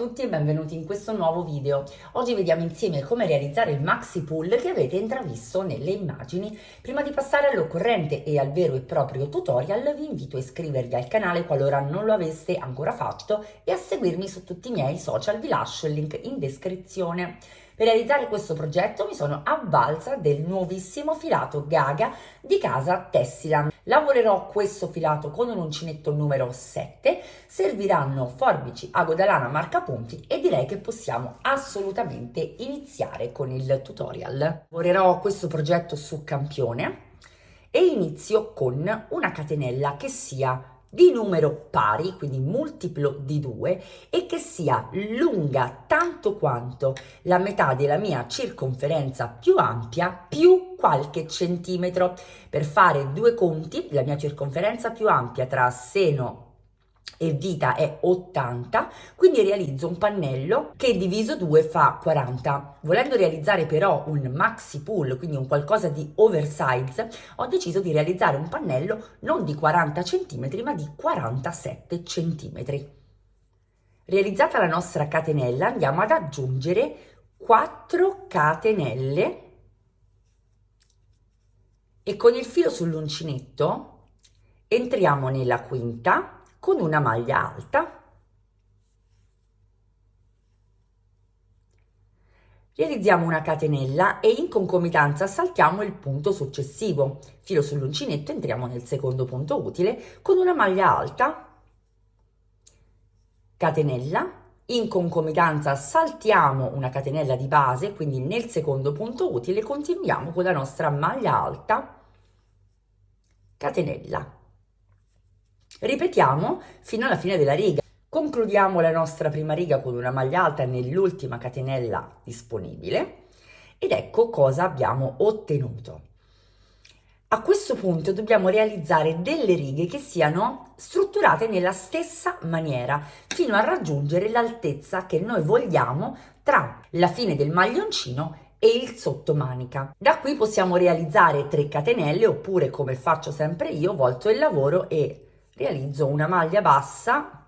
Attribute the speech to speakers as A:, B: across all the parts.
A: tutti e benvenuti in questo nuovo video. Oggi vediamo insieme come realizzare il maxi pull che avete intravisto nelle immagini. Prima di passare all'occorrente e al vero e proprio tutorial vi invito a iscrivervi al canale qualora non lo aveste ancora fatto e a seguirmi su tutti i miei social, vi lascio il link in descrizione. Per realizzare questo progetto mi sono avvalsa del nuovissimo filato Gaga di casa Tessiland. Lavorerò questo filato con un uncinetto numero 7, serviranno forbici ago da lana marca punti e direi che possiamo assolutamente iniziare con il tutorial. Lavorerò questo progetto su campione e inizio con una catenella che sia di numero pari, quindi multiplo di 2, e che sia lunga tanto quanto la metà della mia circonferenza più ampia più qualche centimetro. Per fare due conti, la mia circonferenza più ampia tra seno e vita è 80, quindi realizzo un pannello che diviso 2 fa 40. Volendo realizzare però un maxi pull, quindi un qualcosa di oversize, ho deciso di realizzare un pannello non di 40 cm ma di 47 cm. Realizzata la nostra catenella, andiamo ad aggiungere 4 catenelle e con il filo sull'uncinetto entriamo nella quinta con una maglia alta, realizziamo una catenella e in concomitanza saltiamo il punto successivo, filo sull'uncinetto, entriamo nel secondo punto utile con una maglia alta, catenella, in concomitanza saltiamo una catenella di base, quindi nel secondo punto utile continuiamo con la nostra maglia alta, catenella. Ripetiamo fino alla fine della riga. Concludiamo la nostra prima riga con una maglia alta nell'ultima catenella disponibile ed ecco cosa abbiamo ottenuto. A questo punto dobbiamo realizzare delle righe che siano strutturate nella stessa maniera fino a raggiungere l'altezza che noi vogliamo tra la fine del maglioncino e il sottomanica. Da qui possiamo realizzare 3 catenelle oppure, come faccio sempre io, volto il lavoro e realizzo una maglia bassa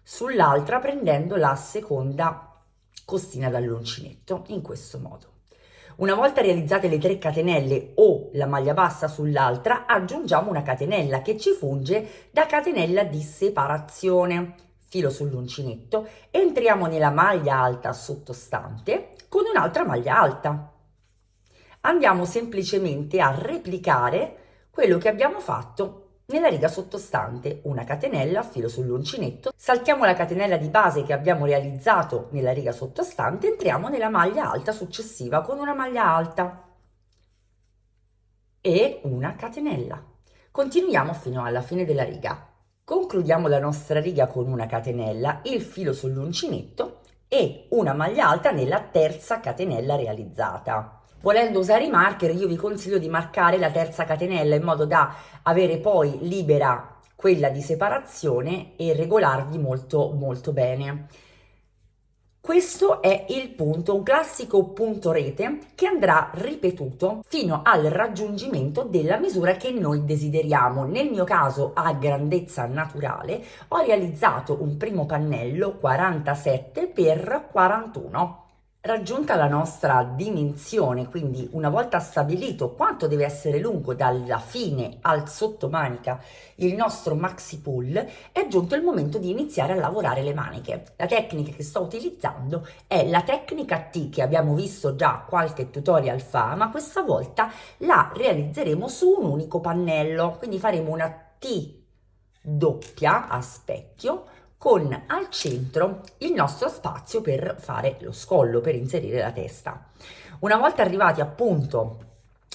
A: sull'altra prendendo la seconda costina dall'uncinetto in questo modo. Una volta realizzate le 3 catenelle o la maglia bassa sull'altra, aggiungiamo una catenella che ci funge da catenella di separazione. Filo sull'uncinetto, entriamo nella maglia alta sottostante con un'altra maglia alta. Andiamo semplicemente a replicare quello che abbiamo fatto nella riga sottostante, una catenella, filo sull'uncinetto, saltiamo la catenella di base che abbiamo realizzato nella riga sottostante, entriamo nella maglia alta successiva con una maglia alta e una catenella. Continuiamo fino alla fine della riga. Concludiamo la nostra riga con una catenella, il filo sull'uncinetto e una maglia alta nella terza catenella realizzata. Volendo usare i marker, io vi consiglio di marcare la terza catenella in modo da avere poi libera quella di separazione e regolarvi molto bene. Questo è il punto, un classico punto rete che andrà ripetuto fino al raggiungimento della misura che noi desideriamo. Nel mio caso, a grandezza naturale, ho realizzato un primo pannello 47 x 41. Raggiunta la nostra dimensione, quindi una volta stabilito quanto deve essere lungo dalla fine al sottomanica il nostro maxi pull, è giunto il momento di iniziare a lavorare le maniche. La tecnica che sto utilizzando è la tecnica T che abbiamo visto già qualche tutorial fa, ma questa volta la realizzeremo su un unico pannello, quindi faremo una T doppia a specchio con al centro il nostro spazio per fare lo scollo, per inserire la testa. Una volta arrivati appunto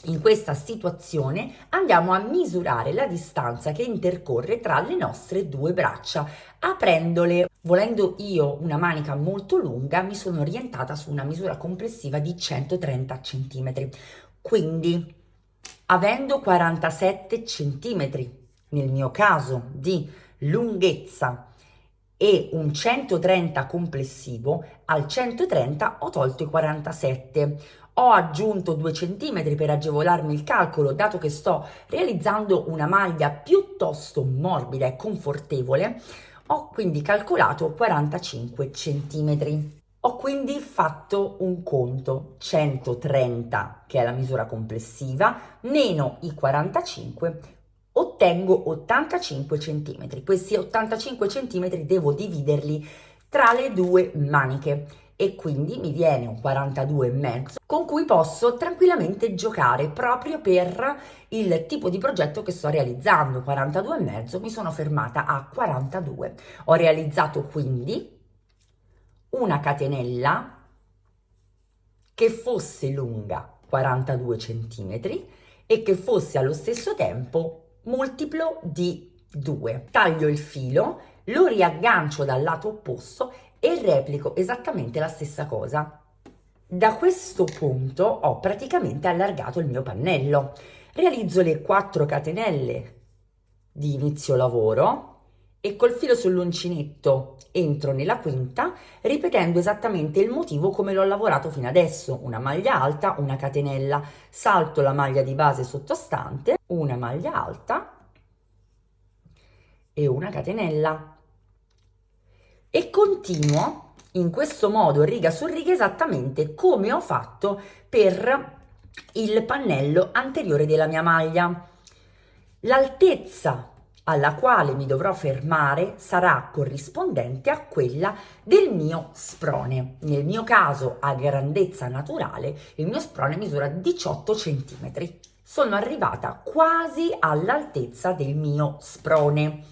A: in questa situazione andiamo a misurare la distanza che intercorre tra le nostre due braccia, aprendole. Volendo io una manica molto lunga, mi sono orientata su una misura complessiva di 130 cm. Quindi, avendo 47 cm, nel mio caso, di lunghezza e un 130 complessivo, al 130 ho tolto i 47. Ho aggiunto 2 cm per agevolarmi il calcolo, dato che sto realizzando una maglia piuttosto morbida e confortevole. Ho quindi calcolato 45 centimetri. Ho quindi fatto un conto: 130, che è la misura complessiva, meno i 45, ottengo 85 centimetri. Questi 85 centimetri devo dividerli tra le due maniche e quindi mi viene un 42,5 con cui posso tranquillamente giocare proprio per il tipo di progetto che sto realizzando. 42,5, mi sono fermata a 42. Ho realizzato quindi una catenella che fosse lunga 42 centimetri e che fosse allo stesso tempo multiplo di 2. Taglio il filo, lo riaggancio dal lato opposto e replico esattamente la stessa cosa. Da questo punto ho praticamente allargato il mio pannello. Realizzo le 4 catenelle di inizio lavoro e col filo sull'uncinetto entro nella quinta, ripetendo esattamente il motivo come l'ho lavorato fino adesso: una maglia alta, una catenella, salto la maglia di base sottostante, una maglia alta e una catenella e continuo in questo modo riga su riga esattamente come ho fatto per il pannello anteriore della mia maglia. L'altezza alla quale mi dovrò fermare sarà corrispondente a quella del mio sprone. Nel mio caso, a grandezza naturale, il mio sprone misura 18 centimetri. Sono arrivata quasi all'altezza del mio sprone,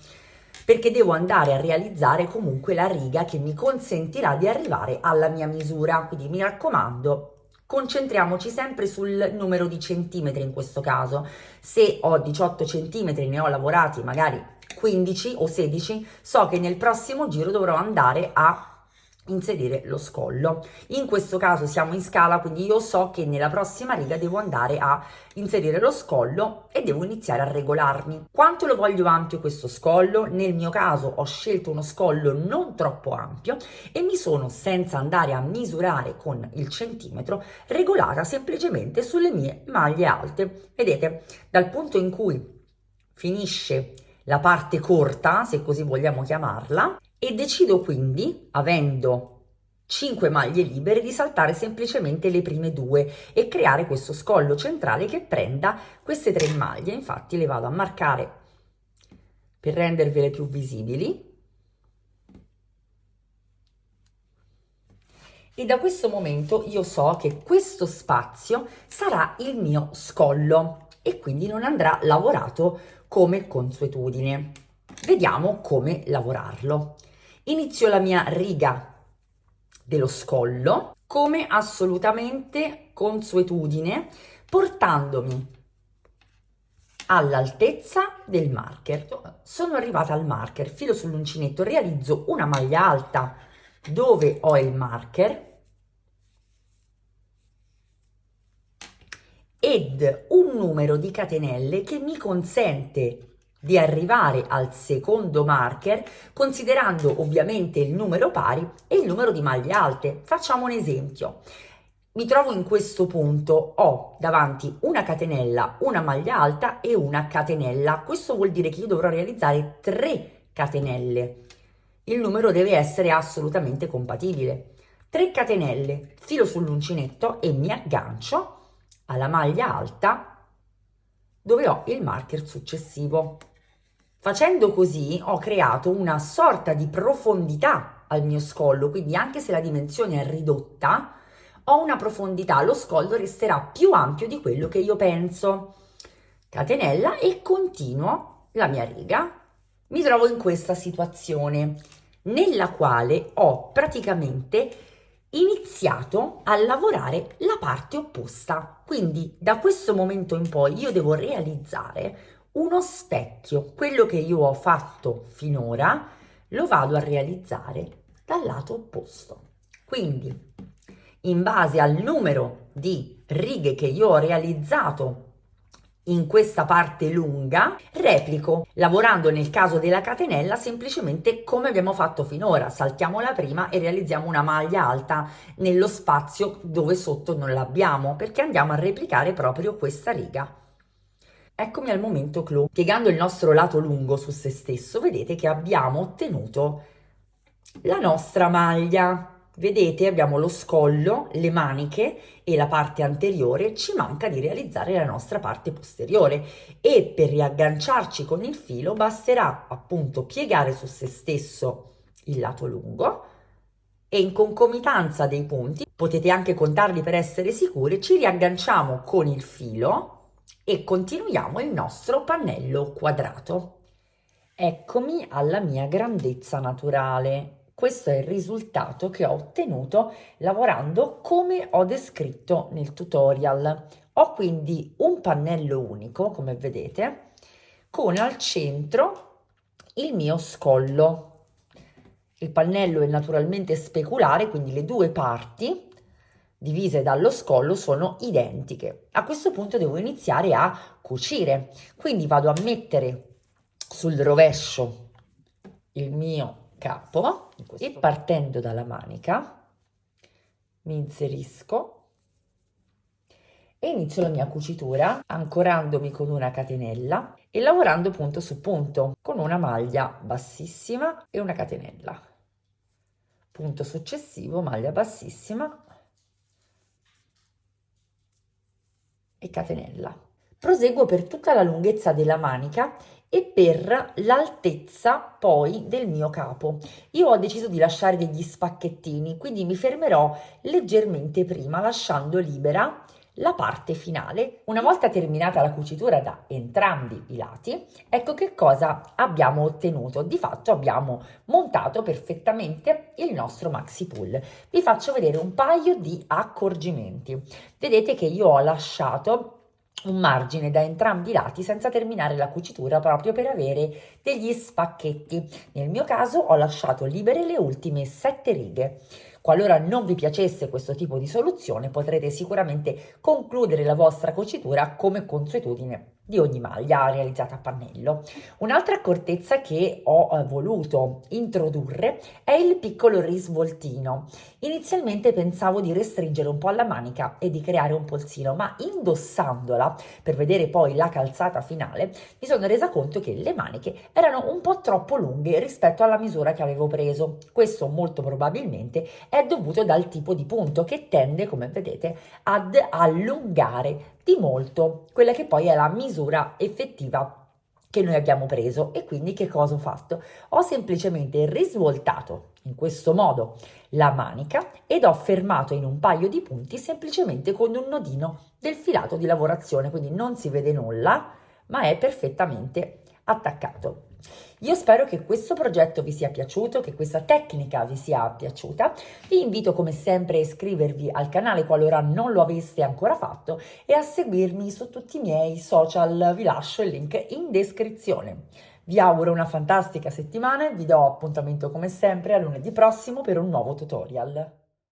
A: perché devo andare a realizzare comunque la riga che mi consentirà di arrivare alla mia misura. Quindi mi raccomando, concentriamoci sempre sul numero di centimetri in questo caso. Se ho 18 centimetri, ne ho lavorati magari 15 o 16, so che nel prossimo giro dovrò andare a inserire lo scollo. In questo caso siamo in scala, quindi io so che nella prossima riga devo andare a inserire lo scollo e devo iniziare a regolarmi. Quanto lo voglio ampio questo scollo? Nel mio caso ho scelto uno scollo non troppo ampio e mi sono, senza andare a misurare con il centimetro, regolata semplicemente sulle mie maglie alte. Vedete, dal punto in cui finisce la parte corta, se così vogliamo chiamarla, e decido quindi, avendo 5 maglie libere, di saltare semplicemente le prime 2 e creare questo scollo centrale che prenda queste 3 maglie. Infatti le vado a marcare per rendervele più visibili. E da questo momento io so che questo spazio sarà il mio scollo e quindi non andrà lavorato come consuetudine. Vediamo come lavorarlo. Inizio la mia riga dello scollo come assolutamente consuetudine, portandomi all'altezza del marker. Sono arrivata al marker, filo sull'uncinetto, realizzo una maglia alta dove ho il marker ed un numero di catenelle che mi consente di arrivare al secondo marker, considerando ovviamente il numero pari e il numero di maglie alte. Facciamo un esempio. Mi trovo in questo punto, ho davanti una catenella, una maglia alta e una catenella. Questo vuol dire che io dovrò realizzare 3 catenelle. Il numero deve essere assolutamente compatibile. 3 catenelle, filo sull'uncinetto e mi aggancio alla maglia alta dove ho il marker successivo. Facendo così ho creato una sorta di profondità al mio scollo, quindi anche se la dimensione è ridotta, ho una profondità, lo scollo resterà più ampio di quello che io penso. Catenella e continuo la mia riga. Mi trovo in questa situazione nella quale ho praticamente iniziato a lavorare la parte opposta. Quindi da questo momento in poi io devo realizzare uno specchio. Quello che io ho fatto finora lo vado a realizzare dal lato opposto. Quindi in base al numero di righe che io ho realizzato in questa parte lunga, replico, lavorando nel caso della catenella semplicemente come abbiamo fatto finora. Saltiamo la prima e realizziamo una maglia alta nello spazio dove sotto non l'abbiamo, perché andiamo a replicare proprio questa riga. Eccomi al momento clou. Piegando il nostro lato lungo su se stesso, vedete che abbiamo ottenuto la nostra maglia. Vedete, abbiamo lo scollo, le maniche e la parte anteriore, ci manca di realizzare la nostra parte posteriore e per riagganciarci con il filo basterà appunto piegare su se stesso il lato lungo e in concomitanza dei punti, potete anche contarli per essere sicuri, ci riagganciamo con il filo e continuiamo il nostro pannello quadrato. Eccomi alla mia grandezza naturale. Questo è il risultato che ho ottenuto lavorando come ho descritto nel tutorial. Ho quindi un pannello unico, come vedete, con al centro il mio scollo. Il pannello è naturalmente speculare, quindi le due parti divise dallo scollo sono identiche. A questo punto devo iniziare a cucire, quindi vado a mettere sul rovescio il mio capo e partendo dalla manica mi inserisco e inizio la mia cucitura ancorandomi con una catenella e lavorando punto su punto con una maglia bassissima e una catenella. Punto successivo, maglia bassissima e catenella. Proseguo per tutta la lunghezza della manica e per l'altezza poi del mio capo. Io ho deciso di lasciare degli spacchettini, quindi mi fermerò leggermente prima lasciando libera la parte finale. Una volta terminata la cucitura da entrambi i lati, ecco che cosa abbiamo ottenuto. Di fatto abbiamo montato perfettamente il nostro maxi pull. Vi faccio vedere un paio di accorgimenti. Vedete che io ho lasciato un margine da entrambi i lati senza terminare la cucitura proprio per avere degli spacchetti. Nel mio caso ho lasciato libere le ultime 7 righe. Qualora non vi piacesse questo tipo di soluzione, potrete sicuramente concludere la vostra cucitura come consuetudine di ogni maglia realizzata a pannello. Un'altra accortezza che ho voluto introdurre è il piccolo risvoltino. Inizialmente pensavo di restringere un po' alla manica e di creare un polsino, ma indossandola per vedere poi la calzata finale mi sono resa conto che le maniche erano un po' troppo lunghe rispetto alla misura che avevo preso. Questo molto probabilmente è dovuto dal tipo di punto che tende, come vedete, ad allungare di molto quella che poi è la misura effettiva che noi abbiamo preso. E quindi che cosa ho fatto? Ho semplicemente risvoltato in questo modo la manica ed ho fermato in un paio di punti semplicemente con un nodino del filato di lavorazione, quindi non si vede nulla, ma è perfettamente attaccato. Io spero che questo progetto vi sia piaciuto, che questa tecnica vi sia piaciuta. Vi invito come sempre a iscrivervi al canale qualora non lo aveste ancora fatto e a seguirmi su tutti i miei social, vi lascio il link in descrizione. Vi auguro una fantastica settimana e vi do appuntamento come sempre a lunedì prossimo per un nuovo tutorial.